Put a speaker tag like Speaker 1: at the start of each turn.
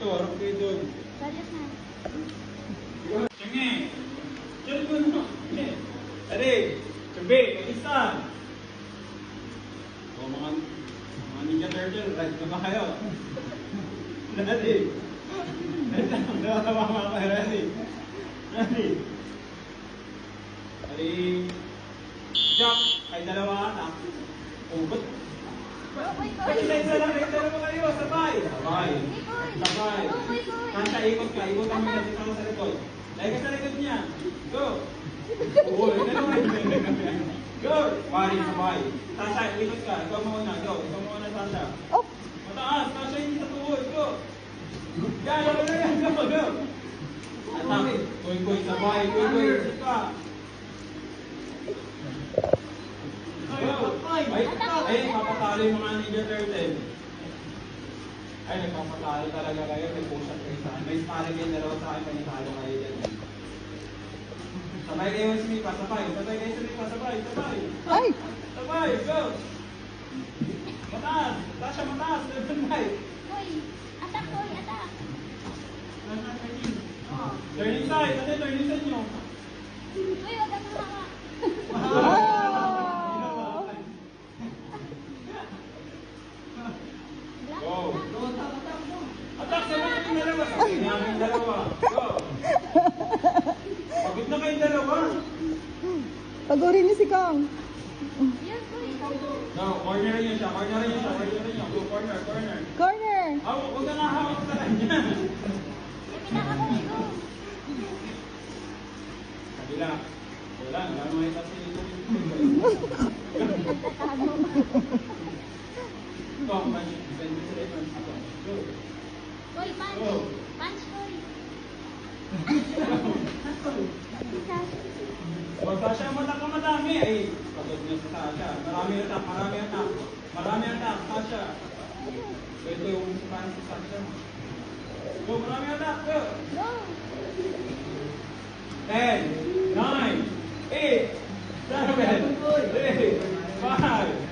Speaker 1: Harap kayo doon.
Speaker 2: Salit na.
Speaker 1: Cenge! Diyan mo na. Ade! Sabi! Pakistan! O mga Ninja Turtle, right na ba kayo? Ready! Nakatawa mga kayo. Ready! Ready! Ready! Jump! Ay dalawa anak. Ugot! Isa lang kayo, sabay! Sabay! Sabay! Kanta, ikot ka, ikot ang mga dito sa likod. Dahil ka sa likod niya. Go! Oo, ito naman. Go! Pari, sabay. Sasha, ikot ka. Ikaw muna, go. Ikaw muna, Sasha. Mataas, Sasha, hindi sa tuhod. Go! Yan, go, go! Atak, kuy, sabay, kuy, ikot ka. Ay, papatalo yung mga Ninja Turtle. Ay, nagpapatalo talaga kayo. May push-up kayo sa akin. May sparring kayo dalawa sa akin. Panitalo kayo dyan. Sabay kayo si Mipa, sabay. Sabay kayo si Mipa, sabay. Sabay.
Speaker 3: Ay!
Speaker 1: Sabay, go! Mataas! Tasha, mataas! Level 5.
Speaker 2: Koy! Atak, Koy! Atak!
Speaker 1: Turning side. Ano yung turning side nyo?
Speaker 2: Koy, wag kang hawa.
Speaker 1: Go! Atak! Sabay kayong dalawa. Sabay namin dalawa. Go! Pagod na kayong dalawa.
Speaker 3: Pagurin niyo si Kang.
Speaker 2: Yan, Koy!
Speaker 1: No, corner niyo siya. Corner niyo siya. Corner niyo. Go, corner. Corner.
Speaker 3: Corner!
Speaker 1: Huwag ka nahawak sa kanya.
Speaker 2: Yung pinaka ko, go!
Speaker 1: Kabila. Wala, wala mo ito si
Speaker 2: Tatago.
Speaker 1: Ito, punch. Bend sila yung punch. Go.
Speaker 2: Koy, punch!
Speaker 1: Go.
Speaker 2: Punch, Koy!
Speaker 1: Huwag Sasha, matak ka madami. Ay, pagod niya sa Sasha. Marami atak, marami atak. Marami atak, Sasha. Ito yung si Sasha. Go, marami atak. Go.
Speaker 2: Go!
Speaker 1: 10, 9, 8, 7, 6, 5,